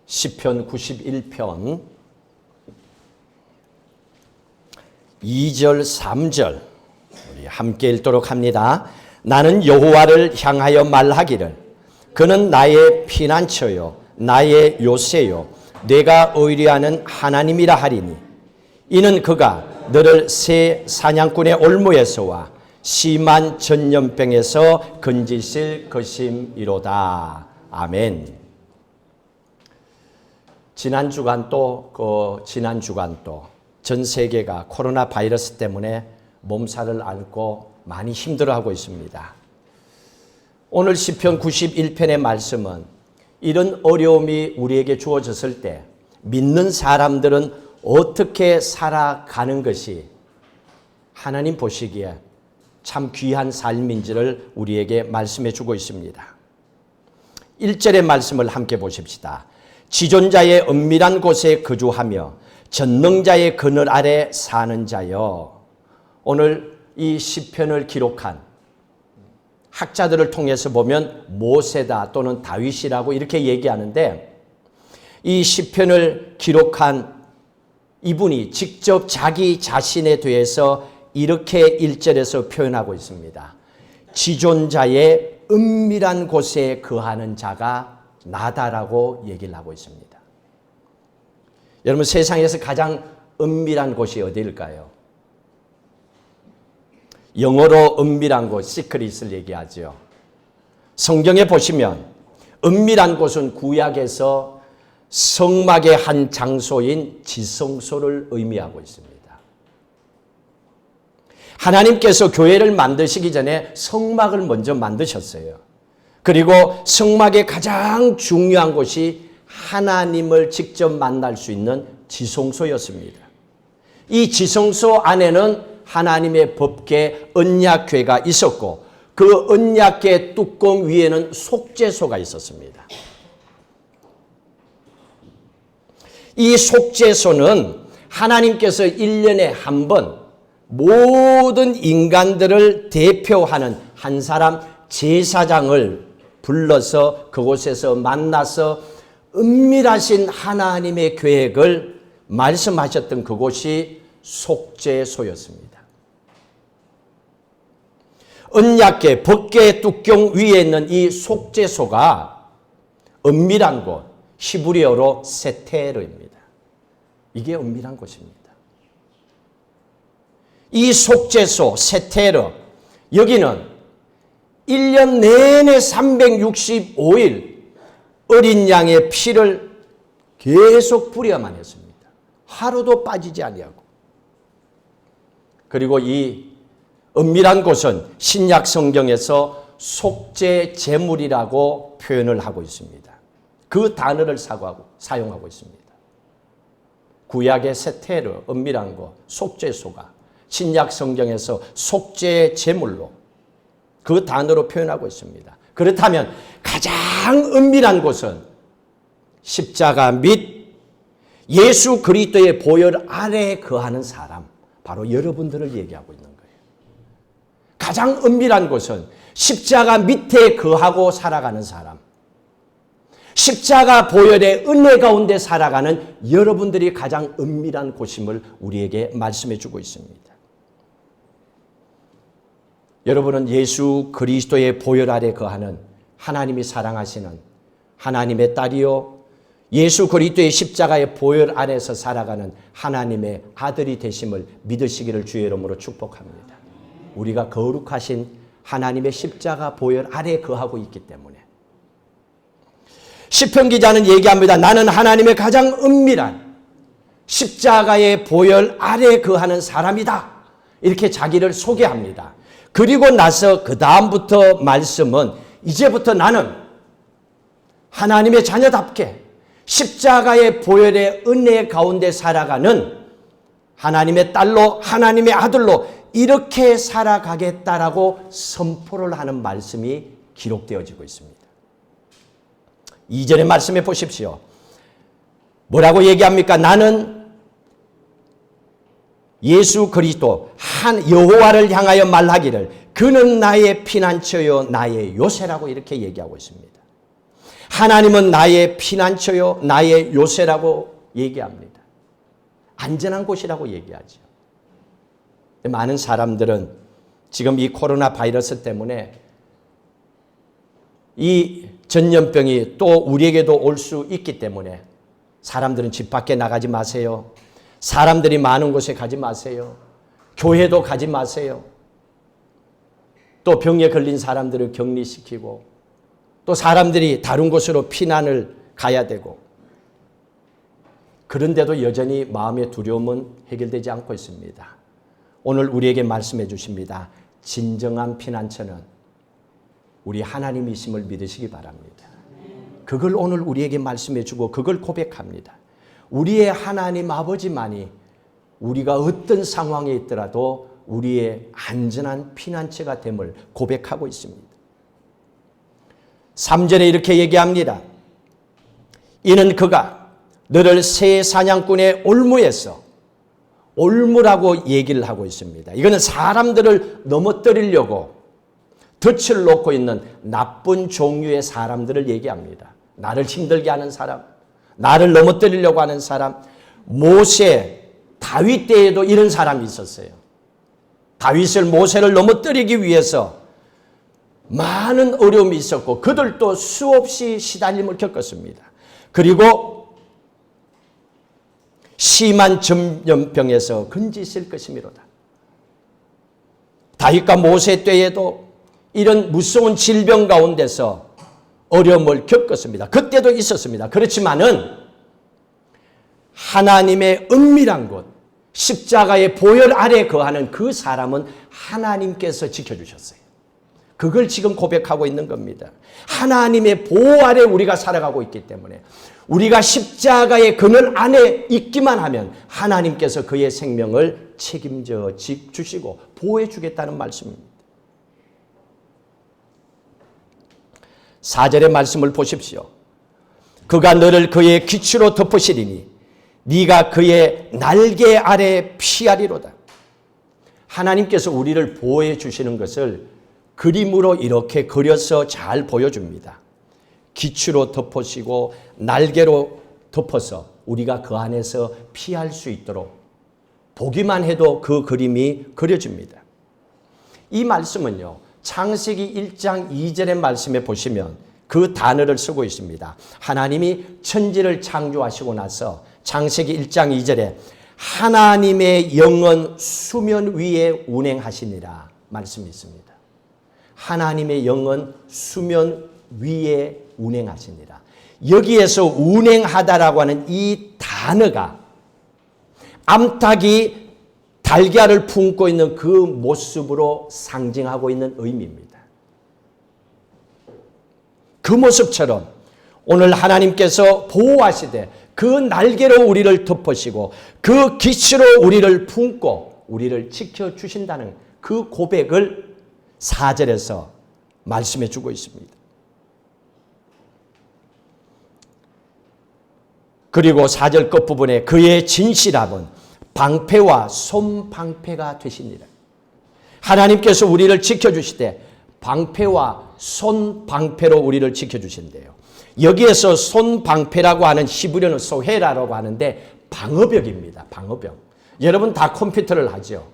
시편 91편 2절 3절 우리 함께 읽도록 합니다. 나는 여호와를 향하여 말하기를 그는 나의 피난처요 나의 요새요 내가 의뢰하는 하나님이라 하리니 이는 그가 너를 새 사냥꾼의 올무에서와 심한 전염병에서 건지실 것임이로다. 아멘. 지난 주간도 전 세계가 코로나 바이러스 때문에 몸살을 앓고 많이 힘들어하고 있습니다. 오늘 시편 91편의 말씀은 이런 어려움이 우리에게 주어졌을 때 믿는 사람들은 어떻게 살아가는 것이 하나님 보시기에 참 귀한 삶인지를 우리에게 말씀해 주고 있습니다. 1절의 말씀을 함께 보십시다. 지존자의 은밀한 곳에 거주하며 전능자의 그늘 아래 사는 자여. 오늘 이 시편을 기록한 학자들을 통해서 보면 모세다 또는 다윗이라고 이렇게 얘기하는데, 이 시편을 기록한 이분이 직접 자기 자신에 대해서 이렇게 1절에서 표현하고 있습니다. 지존자의 은밀한 곳에 거하는 자가 나다라고 얘기를 하고 있습니다. 여러분, 세상에서 가장 은밀한 곳이 어디일까요? 영어로 은밀한 곳, 시크릿을 얘기하죠. 성경에 보시면 은밀한 곳은 구약에서 성막의 한 장소인 지성소를 의미하고 있습니다. 하나님께서 교회를 만드시기 전에 성막을 먼저 만드셨어요. 그리고 성막의 가장 중요한 곳이 하나님을 직접 만날 수 있는 지성소였습니다. 이 지성소 안에는 하나님의 법궤 언약궤가 있었고, 그 언약궤 뚜껑 위에는 속죄소가 있었습니다. 이 속죄소는 하나님께서 1년에 한 번 모든 인간들을 대표하는 한 사람 제사장을 불러서 그곳에서 만나서 은밀하신 하나님의 계획을 말씀하셨던 그곳이 속죄소였습니다. 언약궤, 법궤 뚜껑 위에 있는 이 속죄소가 은밀한 곳, 히브리어로 세테르입니다. 이게 은밀한 곳입니다. 이 속죄소, 세테르, 여기는 1년 내내 365일 어린 양의 피를 계속 뿌려야만 했습니다. 하루도 빠지지 아니하고. 그리고 이 은밀한 곳은 신약 성경에서 속죄 제물이라고 표현을 하고 있습니다. 그 단어를 사용하고 있습니다. 구약의 세테르, 은밀한 곳, 속죄소가 신약 성경에서 속죄 제물로 그 단어로 표현하고 있습니다. 그렇다면 가장 은밀한 곳은 십자가 및 예수 그리스도의 보혈 아래에 거하는 사람, 바로 여러분들을 얘기하고 있는 거예요. 가장 은밀한 곳은 십자가 밑에 거하고 살아가는 사람, 십자가 보혈의 은혜 가운데 살아가는 여러분들이 가장 은밀한 곳임을 우리에게 말씀해 주고 있습니다. 여러분은 예수 그리스도의 보혈 아래 거하는 하나님이 사랑하시는 하나님의 딸이요, 예수 그리스도의 십자가의 보혈 안에서 살아가는 하나님의 아들이 되심을 믿으시기를 주의 이름으로 축복합니다. 우리가 거룩하신 하나님의 십자가 보혈 아래 거하고 있기 때문에. 시편 기자는 얘기합니다. 나는 하나님의 가장 은밀한 십자가의 보혈 아래 거하는 사람이다. 이렇게 자기를 소개합니다. 그리고 나서 그 다음부터 말씀은 이제부터 나는 하나님의 자녀답게 십자가의 보혈의 은혜 가운데 살아가는 하나님의 딸로, 하나님의 아들로 이렇게 살아가겠다라고 선포를 하는 말씀이 기록되어지고 있습니다. 2절의 말씀에 보십시오. 뭐라고 얘기합니까? 나는 예수 그리스도 한 여호와를 향하여 말하기를 그는 나의 피난처요 나의 요새라고 이렇게 얘기하고 있습니다. 하나님은 나의 피난처요, 나의 요새라고 얘기합니다. 안전한 곳이라고 얘기하죠. 많은 사람들은 지금 이 코로나 바이러스 때문에 이 전염병이 또 우리에게도 올 수 있기 때문에 사람들은 집 밖에 나가지 마세요. 사람들이 많은 곳에 가지 마세요. 교회도 가지 마세요. 또 병에 걸린 사람들을 격리시키고 또 사람들이 다른 곳으로 피난을 가야 되고 그런데도 여전히 마음의 두려움은 해결되지 않고 있습니다. 오늘 우리에게 말씀해 주십니다. 진정한 피난처는 우리 하나님이심을 믿으시기 바랍니다. 그걸 오늘 우리에게 말씀해 주고 그걸 고백합니다. 우리의 하나님 아버지만이 우리가 어떤 상황에 있더라도 우리의 안전한 피난처가 됨을 고백하고 있습니다. 3절에 이렇게 얘기합니다. 이는 그가 너를 새 사냥꾼의 올무에서, 올무라고 얘기를 하고 있습니다. 이거는 사람들을 넘어뜨리려고 덫을 놓고 있는 나쁜 종류의 사람들을 얘기합니다. 나를 힘들게 하는 사람, 나를 넘어뜨리려고 하는 사람. 모세, 다윗 때에도 이런 사람이 있었어요. 다윗을, 모세를 넘어뜨리기 위해서 많은 어려움이 있었고 그들도 수없이 시달림을 겪었습니다. 그리고 심한 전염병에서 건지실 것이미로다. 다윗과 모세 때에도 이런 무서운 질병 가운데서 어려움을 겪었습니다. 그때도 있었습니다. 그렇지만은 하나님의 은밀한 곳, 십자가의 보혈 아래 거하는 그 사람은 하나님께서 지켜주셨어요. 그걸 지금 고백하고 있는 겁니다. 하나님의 보호 아래 우리가 살아가고 있기 때문에 우리가 십자가의 그늘 안에 있기만 하면 하나님께서 그의 생명을 책임져 주시고 보호해 주겠다는 말씀입니다. 4절의 말씀을 보십시오. 그가 너를 그의 기치로 덮으시리니 네가 그의 날개 아래 피하리로다. 하나님께서 우리를 보호해 주시는 것을 그림으로 이렇게 그려서 잘 보여줍니다. 기치로 덮으시고 날개로 덮어서 우리가 그 안에서 피할 수 있도록 보기만 해도 그 그림이 그려집니다. 이 말씀은요, 창세기 1장 2절의 말씀에 보시면 그 단어를 쓰고 있습니다. 하나님이 천지를 창조하시고 나서 창세기 1장 2절에 하나님의 영은 수면 위에 운행하시니라 말씀이 있습니다. 하나님의 영은 수면 위에 운행하시니라. 여기에서 운행하다라고 하는 이 단어가 암탉이 달걀을 품고 있는 그 모습으로 상징하고 있는 의미입니다. 그 모습처럼 오늘 하나님께서 보호하시되 그 날개로 우리를 덮으시고 그 기치로 우리를 품고 우리를 지켜주신다는 그 고백을 4절에서 말씀해 주고 있습니다. 그리고 4절 끝부분에 그의 진실함은 방패와 손방패가 되시니라. 하나님께서 우리를 지켜주시되 방패와 손방패로 우리를 지켜주신대요. 여기에서 손방패라고 하는 히브리어는 소헤라라고 하는데 방어벽입니다. 방어벽. 여러분 다 컴퓨터를 하죠.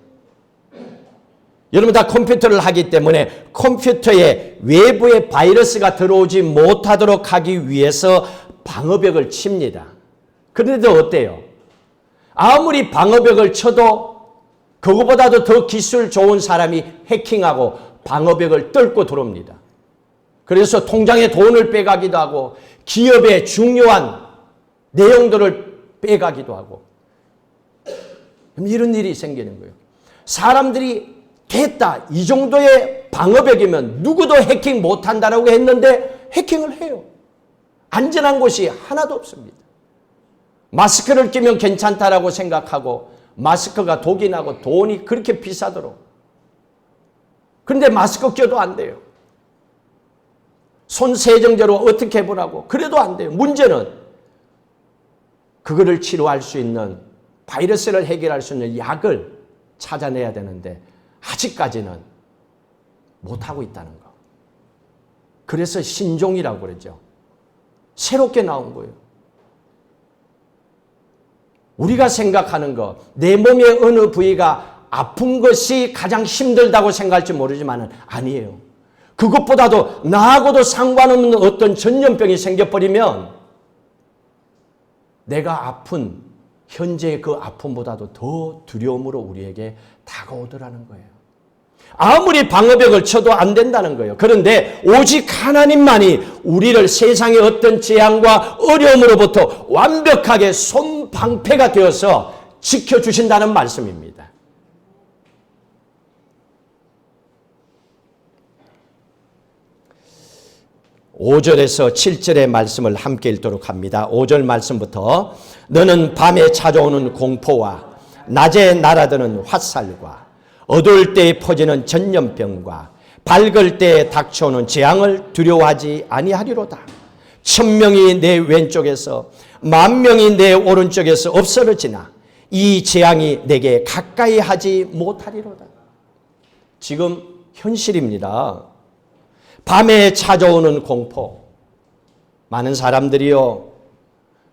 여러분 다 컴퓨터를 하기 때문에 컴퓨터에 외부의 바이러스가 들어오지 못하도록 하기 위해서 방어벽을 칩니다. 그런데 어때요? 아무리 방어벽을 쳐도 그거보다도 더 기술 좋은 사람이 해킹하고 방어벽을 뚫고 들어옵니다. 그래서 통장에 돈을 빼가기도 하고 기업의 중요한 내용들을 빼가기도 하고 이런 일이 생기는 거예요. 사람들이 됐다. 이 정도의 방어벽이면 누구도 해킹 못한다라고 했는데 해킹을 해요. 안전한 곳이 하나도 없습니다. 마스크를 끼면 괜찮다라고 생각하고 마스크가 독이 나고 돈이 그렇게 비싸도록. 그런데 마스크 껴도 안 돼요. 손 세정제로 어떻게 해보라고. 그래도 안 돼요. 문제는 그거를 치료할 수 있는 바이러스를 해결할 수 있는 약을 찾아내야 되는데 아직까지는 못하고 있다는 거. 그래서 신종이라고 그러죠. 새롭게 나온 거예요. 우리가 생각하는 것, 내 몸의 어느 부위가 아픈 것이 가장 힘들다고 생각할지 모르지만 아니에요. 그것보다도 나하고도 상관없는 어떤 전염병이 생겨버리면 내가 아픈 현재의 그 아픔보다도 더 두려움으로 우리에게 다가오더라는 거예요. 아무리 방어벽을 쳐도 안 된다는 거예요. 그런데 오직 하나님만이 우리를 세상의 어떤 재앙과 어려움으로부터 완벽하게 손방패가 되어서 지켜주신다는 말씀입니다. 5절에서 7절의 말씀을 함께 읽도록 합니다. 5절 말씀부터 너는 밤에 찾아오는 공포와 낮에 날아드는 화살과 어두울 때에 퍼지는 전염병과 밝을 때에 닥쳐오는 재앙을 두려워하지 아니하리로다. 1000명이 내 왼쪽에서 10,000명이 내 오른쪽에서 없어지나 이 재앙이 내게 가까이 하지 못하리로다. 지금 현실입니다. 밤에 찾아오는 공포. 많은 사람들이요,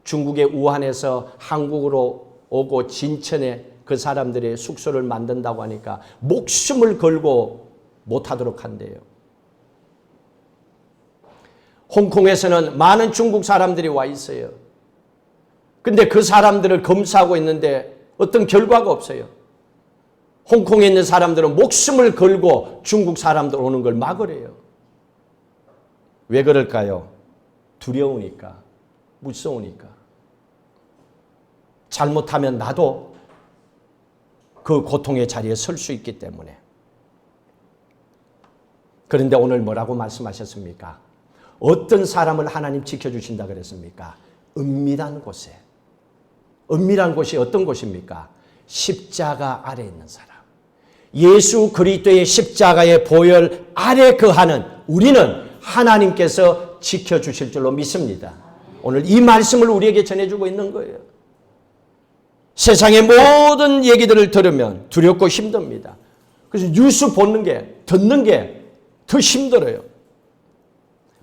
중국의 우한에서 한국으로 오고 진천에 그 사람들의 숙소를 만든다고 하니까 목숨을 걸고 못하도록 한대요. 홍콩에서는 많은 중국 사람들이 와 있어요. 근데 그 사람들을 검사하고 있는데 어떤 결과가 없어요. 홍콩에 있는 사람들은 목숨을 걸고 중국 사람들 오는 걸 막으래요. 왜 그럴까요? 두려우니까, 무서우니까. 잘못하면 나도 그 고통의 자리에 설 수 있기 때문에. 그런데 오늘 뭐라고 말씀하셨습니까? 어떤 사람을 하나님 지켜주신다 그랬습니까? 은밀한 곳에. 은밀한 곳이 어떤 곳입니까? 십자가 아래 있는 사람. 예수 그리스도의 십자가의 보혈 아래 거하는 우리는 하나님께서 지켜주실 줄로 믿습니다. 오늘 이 말씀을 우리에게 전해주고 있는 거예요. 세상의 모든 얘기들을 들으면 두렵고 힘듭니다. 그래서 뉴스 보는 게, 듣는 게 더 힘들어요.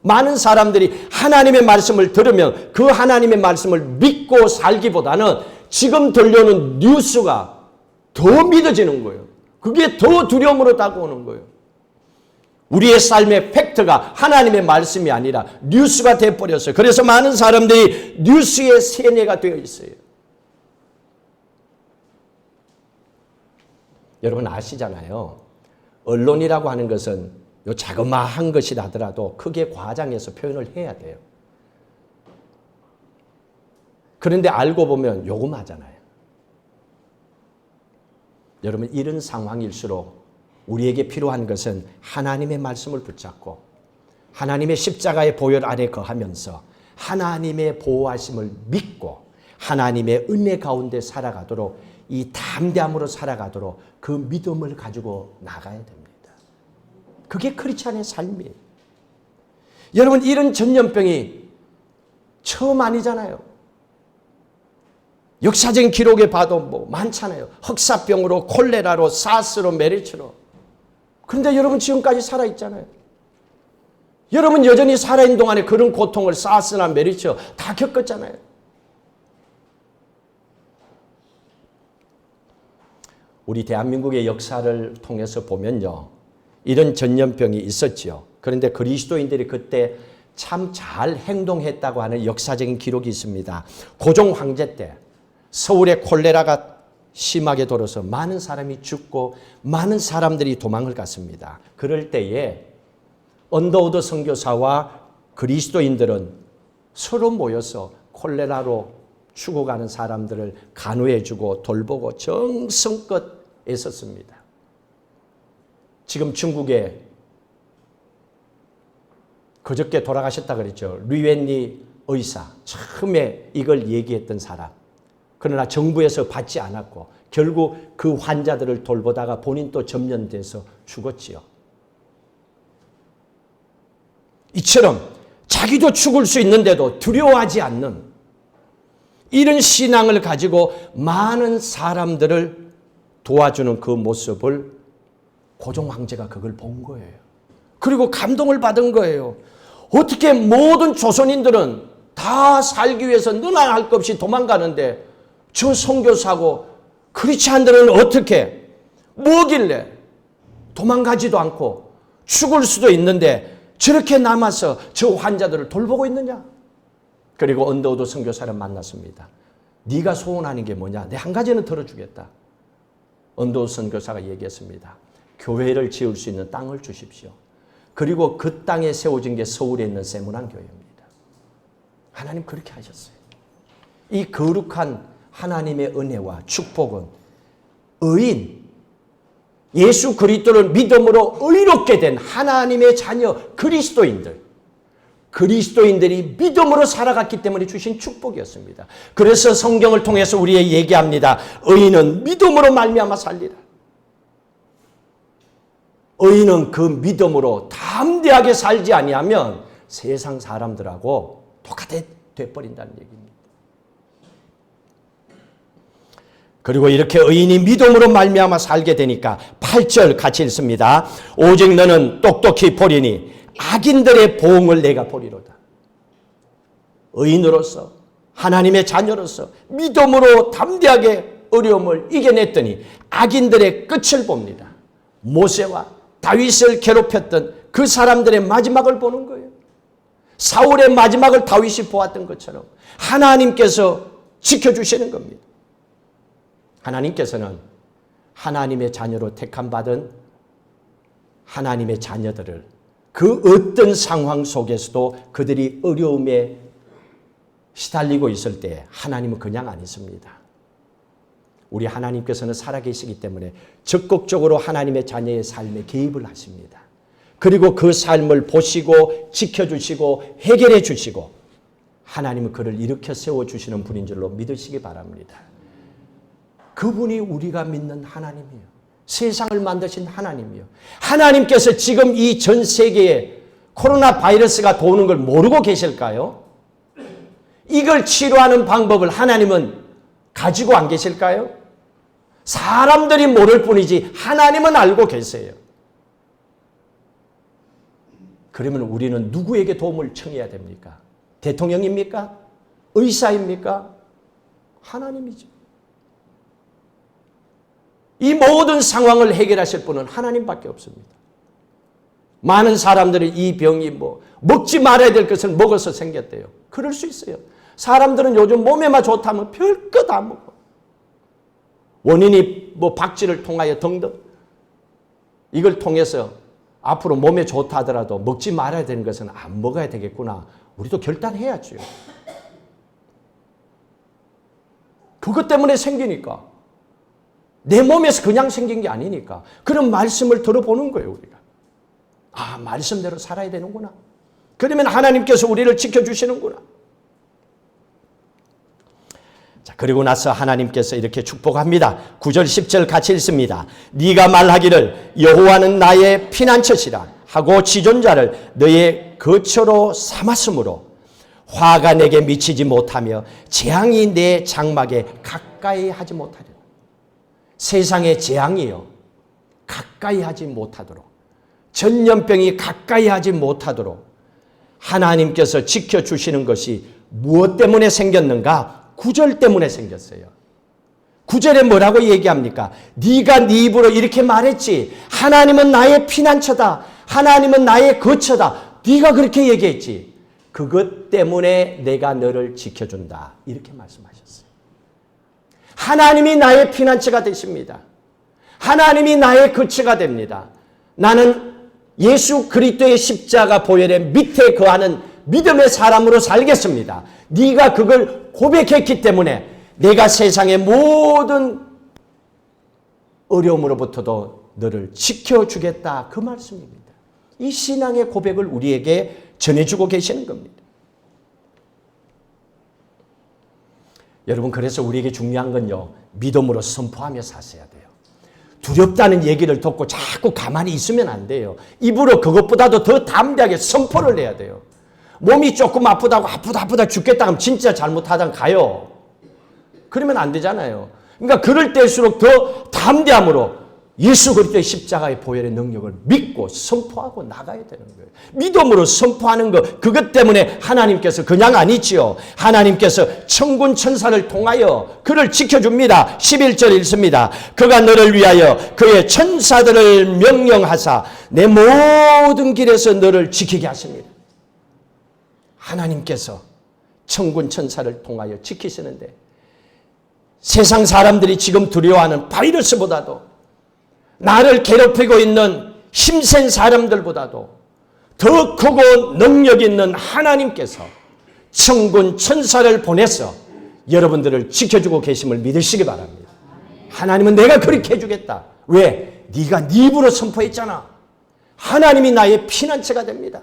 많은 사람들이 하나님의 말씀을 들으면 그 하나님의 말씀을 믿고 살기보다는 지금 들려오는 뉴스가 더 믿어지는 거예요. 그게 더 두려움으로 다가오는 거예요. 우리의 삶의 팩트가 하나님의 말씀이 아니라 뉴스가 돼버렸어요. 그래서 많은 사람들이 뉴스의 세뇌가 되어 있어요. 여러분 아시잖아요. 언론이라고 하는 것은 요 자그마한 것이라더라도 크게 과장해서 표현을 해야 돼요. 그런데 알고 보면 요금하잖아요. 여러분 이런 상황일수록 우리에게 필요한 것은 하나님의 말씀을 붙잡고 하나님의 십자가의 보혈 아래 거하면서 하나님의 보호하심을 믿고 하나님의 은혜 가운데 살아가도록 이 담대함으로 살아가도록 그 믿음을 가지고 나가야 됩니다. 그게 크리스찬의 삶이에요. 여러분 이런 전염병이 처음 아니잖아요. 역사적인 기록에 봐도 뭐 많잖아요. 흑사병으로, 콜레라로, 사스로, 메르스로. 그런데 여러분 지금까지 살아있잖아요. 여러분 여전히 살아있는 동안에 그런 고통을 사스나 메르스 다 겪었잖아요. 우리 대한민국의 역사를 통해서 보면요. 이런 전염병이 있었지요. 그런데 그리스도인들이 그때 참 잘 행동했다고 하는 역사적인 기록이 있습니다. 고종 황제 때 서울에 콜레라가 심하게 돌아서 많은 사람이 죽고 많은 사람들이 도망을 갔습니다. 그럴 때에 언더우드 선교사와 그리스도인들은 서로 모여서 콜레라로 죽어가는 사람들을 간호해주고 돌보고 정성껏 애썼습니다. 지금 중국에 그저께 돌아가셨다 그랬죠. 류엔리 의사. 처음에 이걸 얘기했던 사람. 그러나 정부에서 받지 않았고 결국 그 환자들을 돌보다가 본인 또 점령돼서 죽었지요. 이처럼 자기도 죽을 수 있는데도 두려워하지 않는 이런 신앙을 가지고 많은 사람들을 도와주는 그 모습을 고종 황제가 그걸 본 거예요. 그리고 감동을 받은 거예요. 어떻게 모든 조선인들은 다 살기 위해서 너나 할 것 없이 도망가는데 저 선교사고 크리스찬들은 어떻게 뭐길래 도망가지도 않고 죽을 수도 있는데 저렇게 남아서 저 환자들을 돌보고 있느냐? 그리고 언더우드 선교사를 만났습니다. 네가 소원하는 게 뭐냐? 내 한 가지는 들어주겠다. 언더우드 선교사가 얘기했습니다. 교회를 지을 수 있는 땅을 주십시오. 그리고 그 땅에 세워진 게 서울에 있는 세문안 교회입니다. 하나님 그렇게 하셨어요. 이 거룩한 하나님의 은혜와 축복은 의인, 예수 그리스도를 믿음으로 의롭게 된 하나님의 자녀 그리스도인들이 믿음으로 살아갔기 때문에 주신 축복이었습니다. 그래서 성경을 통해서 우리에게 얘기합니다. 의인은 믿음으로 말미암아 살리라. 의인은 그 믿음으로 담대하게 살지 아니하면 세상 사람들하고 똑같이 돼버린다는 얘기입니다. 그리고 이렇게 의인이 믿음으로 말미암아 살게 되니까 8절 같이 읽습니다. 오직 너는 똑똑히 보리니 악인들의 보응을 내가 보리로다. 의인으로서 하나님의 자녀로서 믿음으로 담대하게 어려움을 이겨냈더니 악인들의 끝을 봅니다. 모세와 다윗을 괴롭혔던 그 사람들의 마지막을 보는 거예요. 사울의 마지막을 다윗이 보았던 것처럼 하나님께서 지켜주시는 겁니다. 하나님께서는 하나님의 자녀로 택함받은 하나님의 자녀들을 그 어떤 상황 속에서도 그들이 어려움에 시달리고 있을 때 하나님은 그냥 안 있습니다. 우리 하나님께서는 살아계시기 때문에 적극적으로 하나님의 자녀의 삶에 개입을 하십니다. 그리고 그 삶을 보시고 지켜주시고 해결해 주시고 하나님은 그를 일으켜 세워주시는 분인 줄로 믿으시기 바랍니다. 그분이 우리가 믿는 하나님이에요. 세상을 만드신 하나님이요. 하나님께서 지금 이 전 세계에 코로나 바이러스가 도는 걸 모르고 계실까요? 이걸 치료하는 방법을 하나님은 가지고 안 계실까요? 사람들이 모를 뿐이지 하나님은 알고 계세요. 그러면 우리는 누구에게 도움을 청해야 됩니까? 대통령입니까? 의사입니까? 하나님이죠. 이 모든 상황을 해결하실 분은 하나님밖에 없습니다. 많은 사람들이 이 병이 먹지 말아야 될 것을 먹어서 생겼대요. 그럴 수 있어요. 사람들은 요즘 몸에만 좋다면 별것 안 먹어. 원인이 박쥐를 통하여 등등. 이걸 통해서 앞으로 몸에 좋다 하더라도 먹지 말아야 되는 것은 안 먹어야 되겠구나. 우리도 결단해야죠. 그것 때문에 생기니까. 내 몸에서 그냥 생긴 게 아니니까. 그런 말씀을 들어보는 거예요, 우리가. 아, 말씀대로 살아야 되는구나. 그러면 하나님께서 우리를 지켜주시는구나. 자, 그리고 나서 하나님께서 이렇게 축복합니다. 9절 10절 같이 읽습니다. 네가 말하기를 여호와는 나의 피난처시라 하고 지존자를 너의 거처로 삼았으므로 화가 내게 미치지 못하며 재앙이 내 장막에 가까이 하지 못하리라. 세상의 재앙이요, 가까이 하지 못하도록, 전염병이 가까이 하지 못하도록 하나님께서 지켜주시는 것이 무엇 때문에 생겼는가? 9절 때문에 생겼어요. 9절에 뭐라고 얘기합니까? 네가 네 입으로 이렇게 말했지. 하나님은 나의 피난처다. 하나님은 나의 거처다. 네가 그렇게 얘기했지. 그것 때문에 내가 너를 지켜준다. 이렇게 말씀하셨어요. 하나님이 나의 피난처가 되십니다. 하나님이 나의 거처가 됩니다. 나는 예수 그리스도의 십자가 보혈의 밑에 거하는 믿음의 사람으로 살겠습니다. 네가 그걸 고백했기 때문에 내가 세상의 모든 어려움으로부터도 너를 지켜주겠다. 그 말씀입니다. 이 신앙의 고백을 우리에게 전해주고 계시는 겁니다. 여러분, 그래서 우리에게 중요한 건요, 믿음으로 선포하며 사셔야 돼요. 두렵다는 얘기를 듣고 자꾸 가만히 있으면 안 돼요. 입으로 그것보다도 더 담대하게 선포를 해야 돼요. 몸이 조금 아프다고 아프다 죽겠다 하면 진짜 잘못하다 가요. 그러면 안 되잖아요. 그러니까 그럴 때일수록 더 담대함으로 예수 그리스도의 십자가의 보혈의 능력을 믿고 선포하고 나가야 되는 거예요. 믿음으로 선포하는 것, 그것 때문에 하나님께서 그냥 아니지요. 하나님께서 천군 천사를 통하여 그를 지켜줍니다. 11절 읽습니다. 그가 너를 위하여 그의 천사들을 명령하사 내 모든 길에서 너를 지키게 하십니다. 하나님께서 천군 천사를 통하여 지키시는데 세상 사람들이 지금 두려워하는 바이러스보다도 나를 괴롭히고 있는 힘센 사람들보다도 더 크고 능력 있는 하나님께서 천군 천사를 보내서 여러분들을 지켜주고 계심을 믿으시기 바랍니다. 하나님은 내가 그렇게 해주겠다. 왜? 네가 네 입으로 선포했잖아. 하나님이 나의 피난처가 됩니다.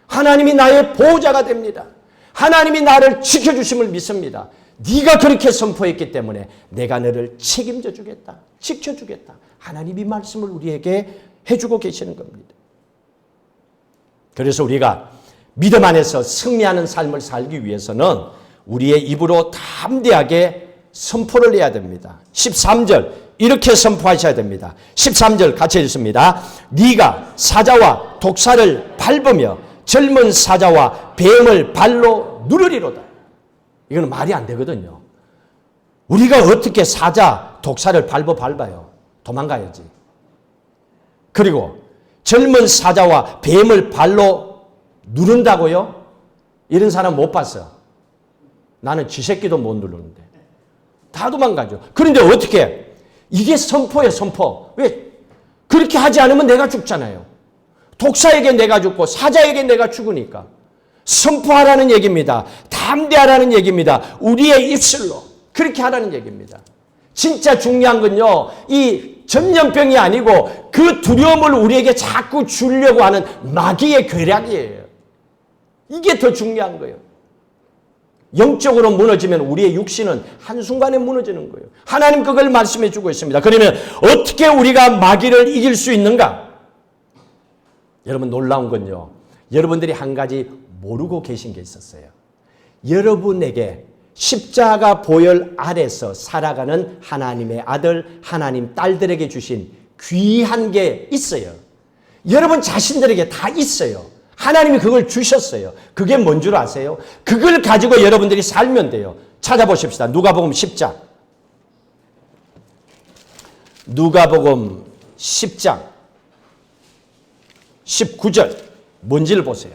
하나님이 나의 보호자가 됩니다. 하나님이 나를 지켜주심을 믿습니다. 네가 그렇게 선포했기 때문에 내가 너를 책임져 주겠다. 지켜주겠다. 하나님이 말씀을 우리에게 해주고 계시는 겁니다. 그래서 우리가 믿음 안에서 승리하는 삶을 살기 위해서는 우리의 입으로 담대하게 선포를 해야 됩니다. 13절 이렇게 선포하셔야 됩니다. 13절 같이 읽습니다. 네가 사자와 독사를 밟으며 젊은 사자와 뱀을 발로 누르리로다. 이건 말이 안 되거든요. 우리가 어떻게 사자, 독사를 밟아요? 도망가야지. 그리고 젊은 사자와 뱀을 발로 누른다고요? 이런 사람 못 봤어. 나는 쥐새끼도 못 누르는데. 다 도망가죠. 그런데 어떻게? 이게 선포예요, 선포. 왜? 그렇게 하지 않으면 내가 죽잖아요. 독사에게 내가 죽고 사자에게 내가 죽으니까. 선포하라는 얘기입니다. 담대하라는 얘기입니다. 우리의 입술로 그렇게 하라는 얘기입니다. 진짜 중요한 건요, 이 전염병이 아니고 그 두려움을 우리에게 자꾸 주려고 하는 마귀의 괴략이에요. 이게 더 중요한 거예요. 영적으로 무너지면 우리의 육신은 한순간에 무너지는 거예요. 하나님 그걸 말씀해 주고 있습니다. 그러면 어떻게 우리가 마귀를 이길 수 있는가? 여러분 놀라운 건요, 여러분들이 한 가지 모르고 계신 게 있었어요. 여러분에게 십자가 보혈 아래서 살아가는 하나님의 아들, 하나님 딸들에게 주신 귀한 게 있어요. 여러분 자신들에게 다 있어요. 하나님이 그걸 주셨어요. 그게 뭔 줄 아세요? 그걸 가지고 여러분들이 살면 돼요. 찾아보십시다. 누가복음 10장. 누가복음 10장 19절 뭔지를 보세요.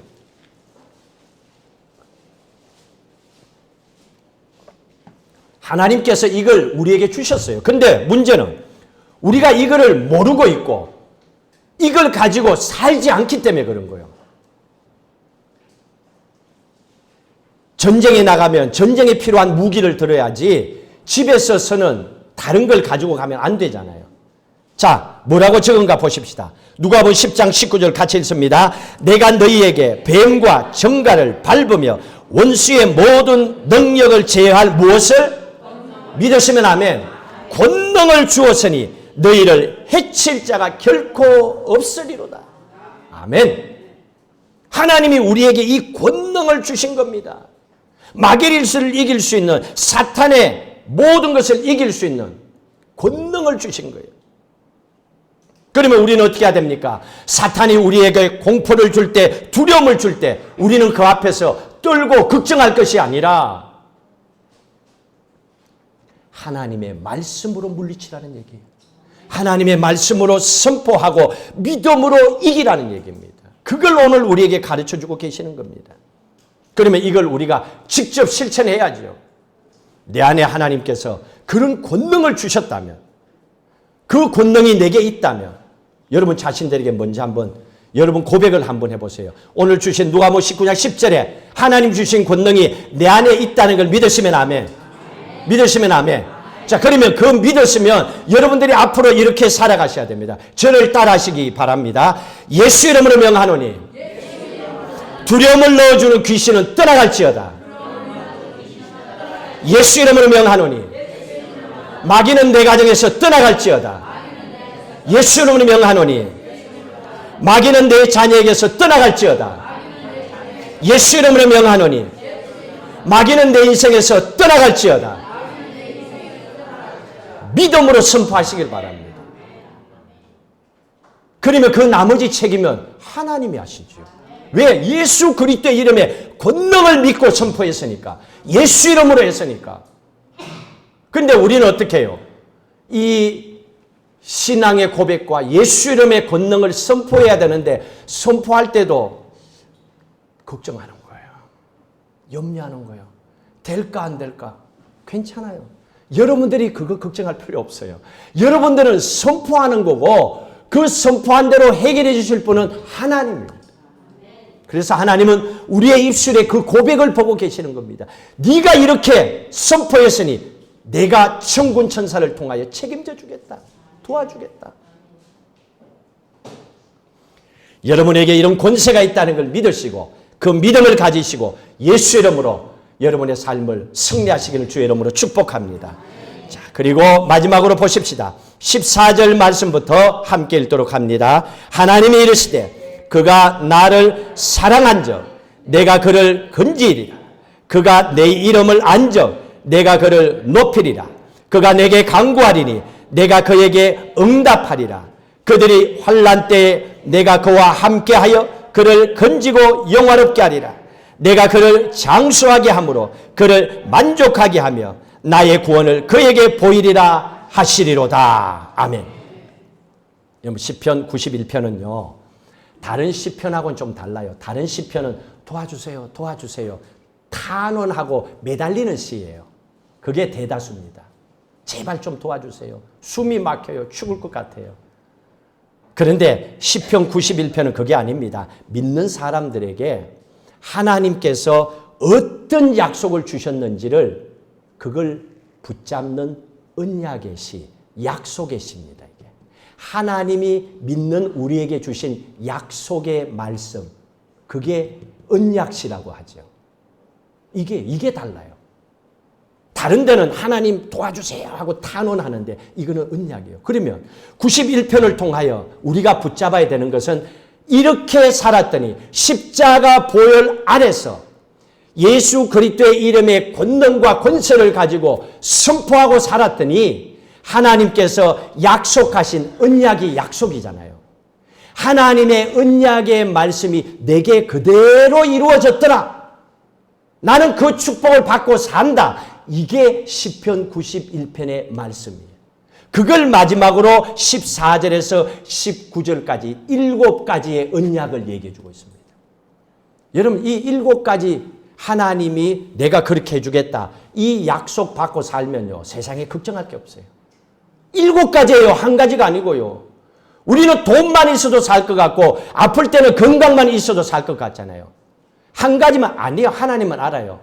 하나님께서 이걸 우리에게 주셨어요. 근데 문제는 우리가 이거를 모르고 있고 이걸 가지고 살지 않기 때문에 그런 거예요. 전쟁에 나가면 전쟁에 필요한 무기를 들어야지 집에서는 다른 걸 가지고 가면 안 되잖아요. 자, 뭐라고 적은가 보십시다. 누가복음 10장 19절 같이 읽습니다. 내가 너희에게 뱀과 정갈을 밟으며 원수의 모든 능력을 제어할 무엇을? 믿으시면 아멘. 권능을 주었으니 너희를 해칠 자가 결코 없으리로다. 아멘. 하나님이 우리에게 이 권능을 주신 겁니다. 마귀를 이길 수 있는, 사탄의 모든 것을 이길 수 있는 권능을 주신 거예요. 그러면 우리는 어떻게 해야 됩니까? 사탄이 우리에게 공포를 줄 때, 두려움을 줄 때 우리는 그 앞에서 떨고 걱정할 것이 아니라 하나님의 말씀으로 물리치라는 얘기예요. 하나님의 말씀으로 선포하고 믿음으로 이기라는 얘기입니다. 그걸 오늘 우리에게 가르쳐주고 계시는 겁니다. 그러면 이걸 우리가 직접 실천해야죠. 내 안에 하나님께서 그런 권능을 주셨다면, 그 권능이 내게 있다면 여러분 자신들에게 먼저 한번 여러분 고백을 한번 해보세요. 오늘 주신 누가복음 19장 10절에 하나님 주신 권능이 내 안에 있다는 걸 믿으시면 아멘. 믿으시면 아멘. 자, 그러면 그 믿으시면 여러분들이 앞으로 이렇게 살아가셔야 됩니다. 저를 따라하시기 바랍니다. 예수 이름으로 명하노니 두려움을 넣어주는 귀신은 떠나갈지어다. 예수 이름으로 명하노니 마귀는 내 가정에서 떠나갈지어다. 예수 이름으로 명하노니 마귀는 내 자녀에게서 떠나갈지어다. 예수 이름으로 명하노니 마귀는 내 인생에서 떠나갈지어다. 믿음으로 선포하시길 바랍니다. 그러면 그 나머지 책임은 하나님이 하시죠. 왜? 예수 그리스도의 이름에 권능을 믿고 선포했으니까. 예수 이름으로 했으니까. 그런데 우리는 어떻게 해요? 이 신앙의 고백과 예수 이름의 권능을 선포해야 되는데 선포할 때도 걱정하는 거예요. 염려하는 거예요. 될까 안 될까? 괜찮아요. 여러분들이 그거 걱정할 필요 없어요. 여러분들은 선포하는 거고 그 선포한 대로 해결해 주실 분은 하나님입니다. 그래서 하나님은 우리의 입술에 그 고백을 보고 계시는 겁니다. 네가 이렇게 선포했으니 내가 천군 천사를 통하여 책임져 주겠다. 도와주겠다. 여러분에게 이런 권세가 있다는 걸 믿으시고 그 믿음을 가지시고 예수 이름으로 여러분의 삶을 승리하시기를 주의 이름으로 축복합니다. 자, 그리고 마지막으로 보십시다. 14절 말씀부터 함께 읽도록 합니다. 하나님이 이르시되 그가 나를 사랑한즉 내가 그를 건지리라. 그가 내 이름을 안즉 내가 그를 높이리라. 그가 내게 간구하리니 내가 그에게 응답하리라. 그들이 환난 때에 내가 그와 함께하여 그를 건지고 영화롭게 하리라. 내가 그를 장수하게 함으로 그를 만족하게 하며 나의 구원을 그에게 보이리라 하시리로다. 아멘. 여러분 시편 91편은요. 다른 시편하고는 좀 달라요. 다른 시편은 도와주세요. 도와주세요. 탄원하고 매달리는 시예요. 그게 대다수입니다. 제발 좀 도와주세요. 숨이 막혀요. 죽을 것 같아요. 그런데 시편 91편은 그게 아닙니다. 믿는 사람들에게 하나님께서 어떤 약속을 주셨는지를 그걸 붙잡는 언약의 시, 약속의 시입니다. 이게. 하나님이 믿는 우리에게 주신 약속의 말씀, 그게 언약시라고 하죠. 이게 달라요. 다른 데는 하나님 도와주세요 하고 탄원하는데 이거는 언약이에요. 그러면 91편을 통하여 우리가 붙잡아야 되는 것은 이렇게 살았더니 십자가 보혈 아래서 예수 그리스도의 이름의 권능과 권세를 가지고 선포하고 살았더니 하나님께서 약속하신 언약이 약속이잖아요. 하나님의 언약의 말씀이 내게 그대로 이루어졌더라. 나는 그 축복을 받고 산다. 이게 시편 91편의 말씀이에요. 그걸 마지막으로 14절에서 19절까지 7가지의 언약을 얘기해 주고 있습니다. 여러분 이 7가지 하나님이 내가 그렇게 해주겠다. 이 약속 받고 살면요. 세상에 걱정할 게 없어요. 7가지예요. 한 가지가 아니고요. 우리는 돈만 있어도 살 것 같고 아플 때는 건강만 있어도 살 것 같잖아요. 한 가지만 아니요. 하나님은 알아요.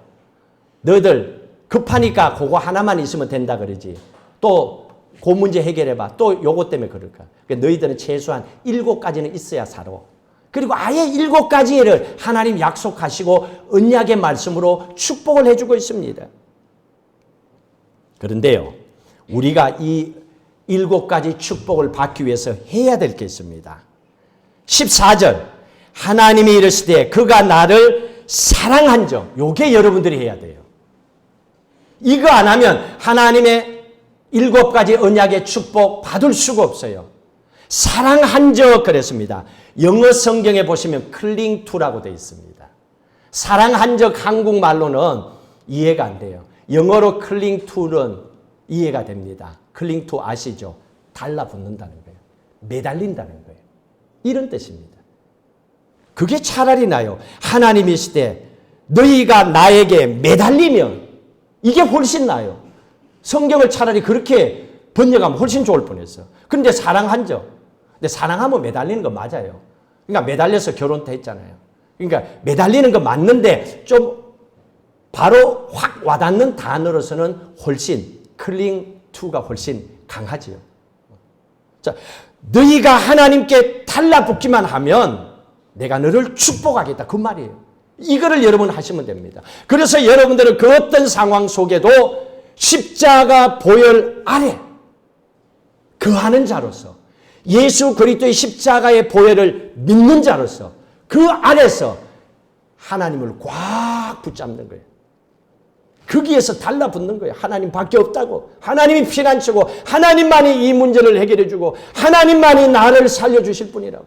너희들 급하니까 그거 하나만 있으면 된다 그러지. 또 그 문제 해결해봐. 또 요거 때문에 그럴까. 그러니까 너희들은 최소한 7가지는 있어야 살아. 그리고 아예 7가지를 하나님 약속하시고 언약의 말씀으로 축복을 해주고 있습니다. 그런데요. 우리가 이 7가지 축복을 받기 위해서 해야 될 게 있습니다. 14절 하나님이 이르시되 그가 나를 사랑한즉 요게 여러분들이 해야 돼요. 이거 안 하면 하나님의 7가지 언약의 축복 받을 수가 없어요. 사랑한즉 그랬습니다. 영어 성경에 보시면 클링 투라고 되어 있습니다. 사랑한즉 한국말로는 이해가 안 돼요. 영어로 클링 투는 이해가 됩니다. 클링 투 아시죠? 달라붙는다는 거예요. 매달린다는 거예요. 이런 뜻입니다. 그게 차라리 나요. 하나님이시되 너희가 나에게 매달리면 이게 훨씬 나아요. 성경을 차라리 그렇게 번역하면 훨씬 좋을 뻔했어. 그런데 사랑한적. 근데 사랑하면 매달리는 거 맞아요. 그러니까 매달려서 결혼도 했잖아요. 그러니까 매달리는 거 맞는데 좀 바로 확 와닿는 단어로서는 훨씬 클링 투가 훨씬 강하지요. 자, 너희가 하나님께 달라붙기만 하면 내가 너를 축복하겠다. 그 말이에요. 이거를 여러분 하시면 됩니다. 그래서 여러분들은 그 어떤 상황 속에도 십자가 보혈 아래 거하는 자로서 예수 그리스도의 십자가의 보혈을 믿는 자로서 그 안에서 하나님을 꽉 붙잡는 거예요. 거기에서 달라붙는 거예요. 하나님밖에 없다고. 하나님이 피난처고 하나님만이 이 문제를 해결해 주고 하나님만이 나를 살려주실 분이라고.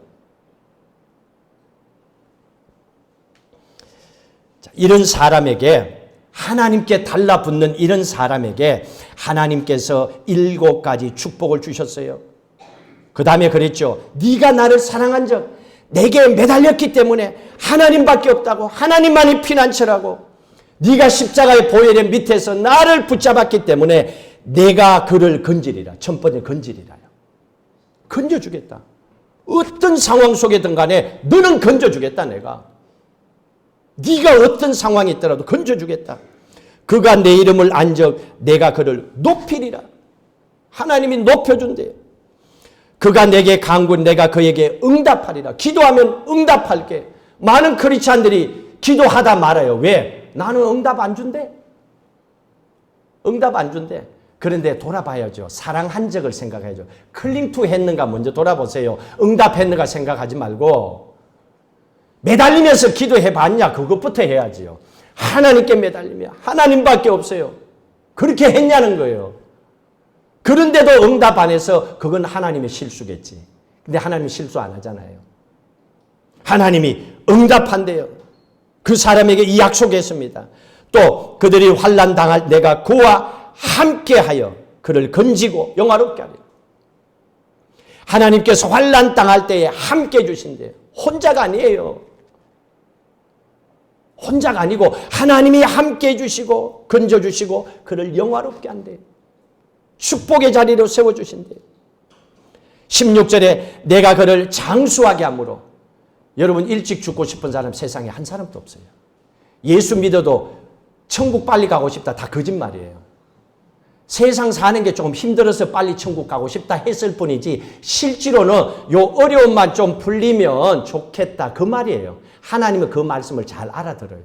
자, 이런 사람에게 하나님께 달라붙는 이런 사람에게 하나님께서 7가지 축복을 주셨어요. 그 다음에 그랬죠. 네가 나를 사랑한 적 내게 매달렸기 때문에 하나님밖에 없다고. 하나님만이 피난처라고. 네가 십자가의 보혈의 밑에서 나를 붙잡았기 때문에 내가 그를 건지리라. 첫 번째 건지리라요. 건져주겠다. 어떤 상황 속에든 간에 너는 건져주겠다 내가. 네가 어떤 상황이 있더라도 건져주겠다. 그가 내 이름을 안 적 내가 그를 높이리라. 하나님이 높여준대요. 그가 내게 간구하면 내가 그에게 응답하리라. 기도하면 응답할게. 많은 크리스찬들이 기도하다 말아요. 왜? 나는 응답 안 준대. 응답 안 준대. 그런데 돌아봐야죠. 사랑한 적을 생각해야죠. 클링투 했는가 먼저 돌아보세요. 응답했는가 생각하지 말고 매달리면서 기도해봤냐 그것부터 해야지요. 하나님께 매달리며 하나님밖에 없어요. 그렇게 했냐는 거예요. 그런데도 응답 안 해서 그건 하나님의 실수겠지. 근데 하나님이 실수 안 하잖아요. 하나님이 응답한대요. 그 사람에게 이 약속했습니다. 또 그들이 환난 당할 내가 그와 함께하여 그를 건지고 영화롭게 하리라. 하나님께서 환난 당할 때에 함께 주신대요. 혼자가 아니에요. 혼자가 아니고 하나님이 함께 해주시고 건져주시고 그를 영화롭게 한대요. 축복의 자리로 세워주신대요. 16절에 내가 그를 장수하게 함으로. 여러분 일찍 죽고 싶은 사람 세상에 한 사람도 없어요. 예수 믿어도 천국 빨리 가고 싶다 다 거짓말이에요. 세상 사는 게 조금 힘들어서 빨리 천국 가고 싶다 했을 뿐이지 실제로는 요 어려움만 좀 풀리면 좋겠다 그 말이에요. 하나님은 그 말씀을 잘 알아들어요.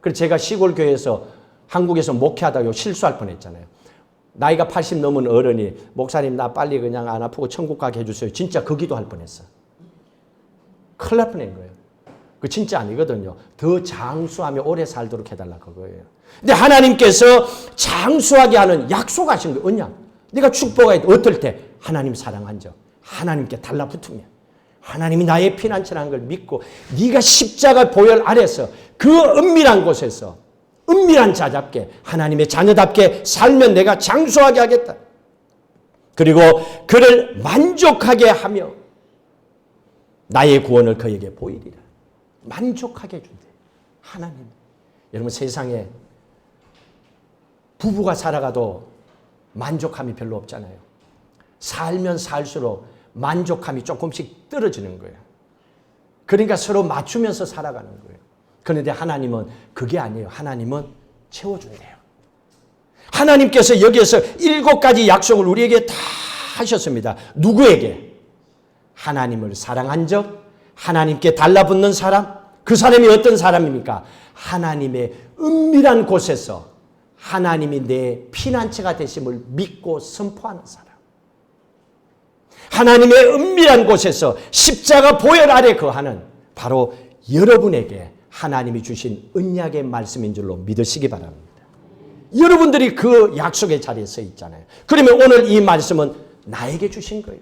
그래서 제가 시골 교회에서 한국에서 목회하다가 실수할 뻔했잖아요. 나이가 80 넘은 어른이 목사님 나 빨리 그냥 안 아프고 천국 가게 해주세요. 진짜 그 기도할 뻔했어. 큰일 날 뻔한 거예요. 그 진짜 아니거든요. 더 장수하며 오래 살도록 해달라 그거예요. 근데 하나님께서 장수하게 하는 약속하신 거예요. 언약. 네가 축복하게 어떨 때 하나님 사랑한 적 하나님께 달라붙으면 하나님이 나의 피난처라는 걸 믿고 네가 십자가 보혈 아래서 그 은밀한 곳에서 은밀한 자답게 하나님의 자녀답게 살면 내가 장수하게 하겠다. 그리고 그를 만족하게 하며 나의 구원을 그에게 보이리라. 만족하게 해준대. 하나님. 여러분 세상에 부부가 살아가도 만족함이 별로 없잖아요. 살면 살수록 만족함이 조금씩 떨어지는 거예요. 그러니까 서로 맞추면서 살아가는 거예요. 그런데 하나님은 그게 아니에요. 하나님은 채워준대요. 하나님께서 여기에서 7가지 약속을 우리에게 다 하셨습니다. 누구에게? 하나님을 사랑한 적, 하나님께 달라붙는 사람, 그 사람이 어떤 사람입니까? 하나님의 은밀한 곳에서 하나님이 내 피난처가 되심을 믿고 선포하는 사람. 하나님의 은밀한 곳에서 십자가 보혈 아래 거하는 바로 여러분에게 하나님이 주신 언약의 말씀인 줄로 믿으시기 바랍니다. 여러분들이 그 약속의 자리에 서 있잖아요. 그러면 오늘 이 말씀은 나에게 주신 거예요.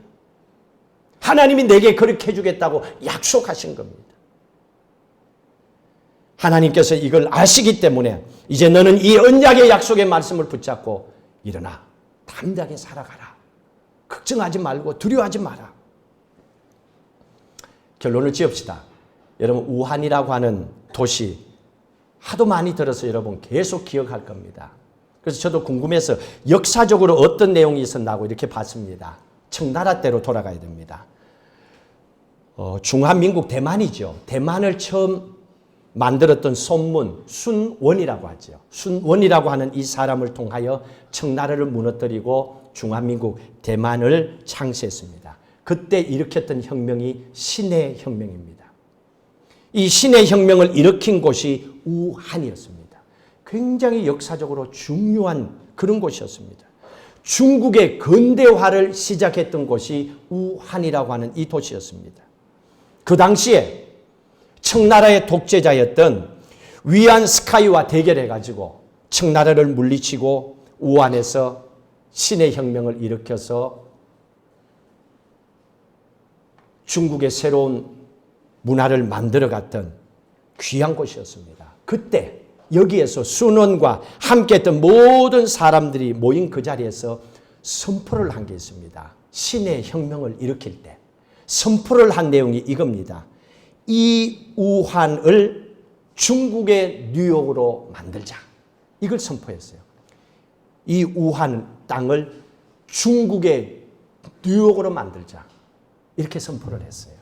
하나님이 내게 그렇게 해주겠다고 약속하신 겁니다. 하나님께서 이걸 아시기 때문에 이제 너는 이 언약의 약속의 말씀을 붙잡고 일어나 담대하게 살아가라. 걱정하지 말고 두려워하지 마라. 결론을 지읍시다. 여러분 우한이라고 하는 도시 하도 많이 들어서 여러분 계속 기억할 겁니다. 그래서 저도 궁금해서 역사적으로 어떤 내용이 있었나고 이렇게 봤습니다. 청나라 때로 돌아가야 됩니다. 중화민국 대만이죠. 대만을 처음 만들었던 손문 순원이라고 하죠. 순원이라고 하는 이 사람을 통하여 청나라를 무너뜨리고 중화민국 대만을 창시했습니다. 그때 일으켰던 혁명이 신해 혁명입니다. 이 신해 혁명을 일으킨 곳이 우한이었습니다. 굉장히 역사적으로 중요한 그런 곳이었습니다. 중국의 근대화를 시작했던 곳이 우한이라고 하는 이 도시였습니다. 그 당시에 청나라의 독재자였던 위안 스카이와 대결해가지고 청나라를 물리치고 우한에서 신의 혁명을 일으켜서 중국의 새로운 문화를 만들어갔던 귀한 곳이었습니다. 그때 여기에서 순원과 함께했던 모든 사람들이 모인 그 자리에서 선포를 한 게 있습니다. 신의 혁명을 일으킬 때 선포를 한 내용이 이겁니다. 이 우한을 중국의 뉴욕으로 만들자. 이걸 선포했어요. 이 우한 땅을 중국의 뉴욕으로 만들자. 이렇게 선포를 했어요.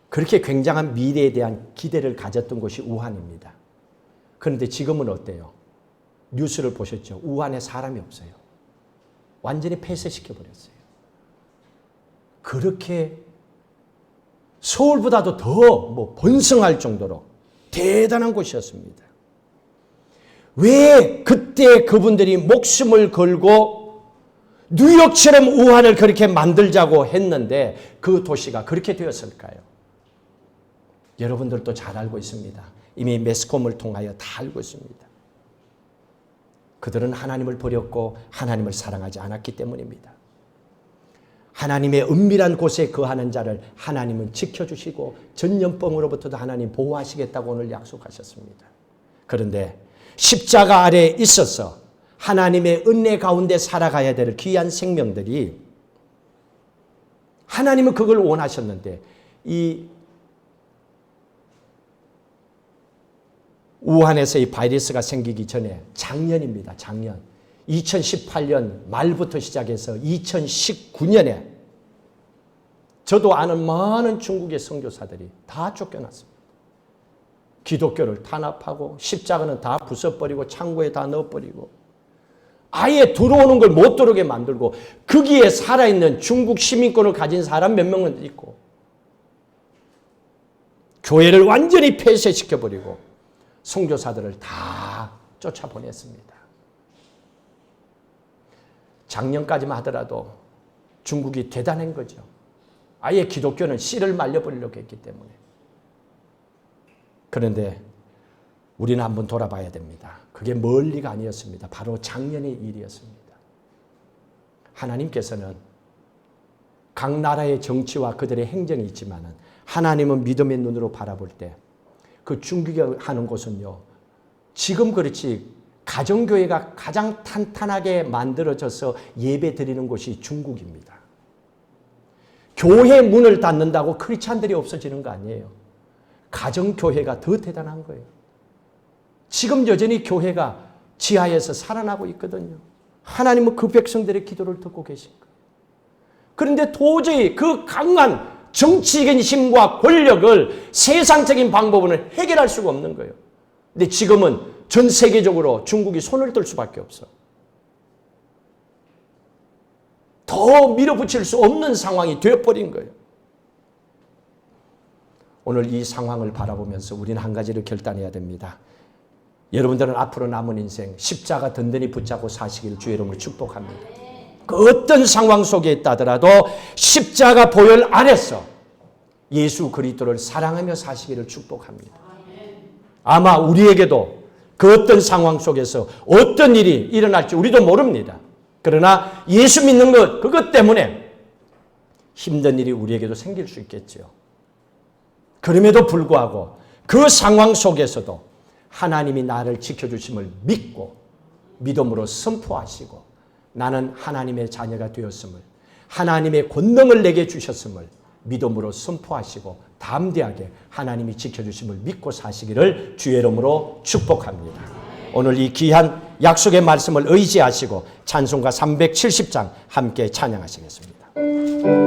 그렇게 굉장한 미래에 대한 기대를 가졌던 곳이 우한입니다. 그런데 지금은 어때요? 뉴스를 보셨죠? 우한에 사람이 없어요. 완전히 폐쇄시켜버렸어요. 그렇게 서울보다도 더 번성할 정도로 대단한 곳이었습니다. 왜 그때 그분들이 목숨을 걸고 뉴욕처럼 우한을 그렇게 만들자고 했는데 그 도시가 그렇게 되었을까요? 여러분들도 잘 알고 있습니다. 이미 매스컴을 통하여 다 알고 있습니다. 그들은 하나님을 버렸고 하나님을 사랑하지 않았기 때문입니다. 하나님의 은밀한 곳에 거하는 자를 하나님은 지켜주시고 전염병으로부터도 하나님 보호하시겠다고 오늘 약속하셨습니다. 그런데 십자가 아래에 있어서 하나님의 은혜 가운데 살아가야 될 귀한 생명들이 하나님은 그걸 원하셨는데 이 우한에서 이 바이러스가 생기기 전에 작년입니다. 작년 2018년 말부터 시작해서 2019년에 저도 아는 많은 중국의 선교사들이 다 쫓겨났습니다. 기독교를 탄압하고 십자가는 다 부숴버리고 창고에 다 넣어버리고 아예 들어오는 걸 못 들어오게 만들고 거기에 살아있는 중국 시민권을 가진 사람 몇 명은 있고 교회를 완전히 폐쇄시켜버리고 선교사들을 다 쫓아보냈습니다. 작년까지만 하더라도 중국이 대단한 거죠. 아예 기독교는 씨를 말려버리려고 했기 때문에. 그런데 우리는 한번 돌아봐야 됩니다. 그게 멀리가 아니었습니다. 바로 작년의 일이었습니다. 하나님께서는 각 나라의 정치와 그들의 행정이 있지만 하나님은 믿음의 눈으로 바라볼 때 그 중국에 하는 곳은요. 지금 그렇지 가정교회가 가장 탄탄하게 만들어져서 예배 드리는 곳이 중국입니다. 교회 문을 닫는다고 크리스찬들이 없어지는 거 아니에요. 가정교회가 더 대단한 거예요. 지금 여전히 교회가 지하에서 살아나고 있거든요. 하나님은 그 백성들의 기도를 듣고 계신 거예요. 그런데 도저히 그 강한 정치적인 힘과 권력을 세상적인 방법으로는 해결할 수가 없는 거예요. 근데 지금은 전 세계적으로 중국이 손을 들 수밖에 없어. 더 밀어붙일 수 없는 상황이 되어버린 거예요. 오늘 이 상황을 바라보면서 우리는 한 가지를 결단해야 됩니다. 여러분들은 앞으로 남은 인생 십자가 든든히 붙잡고 사시기를 주의 이름으로 축복합니다. 그 어떤 상황 속에 있다더라도 십자가 보혈 안에서 예수 그리스도를 사랑하며 사시기를 축복합니다. 아마 우리에게도 그 어떤 상황 속에서 어떤 일이 일어날지 우리도 모릅니다. 그러나 예수 믿는 것 그것 때문에 힘든 일이 우리에게도 생길 수 있겠죠. 그럼에도 불구하고 그 상황 속에서도 하나님이 나를 지켜주심을 믿고 믿음으로 선포하시고 나는 하나님의 자녀가 되었음을 하나님의 권능을 내게 주셨음을 믿음으로 선포하시고 담대하게 하나님이 지켜주심을 믿고 사시기를 주의 이름으로 축복합니다. 오늘 이 귀한 약속의 말씀을 의지하시고 찬송가 370장 함께 찬양하시겠습니다.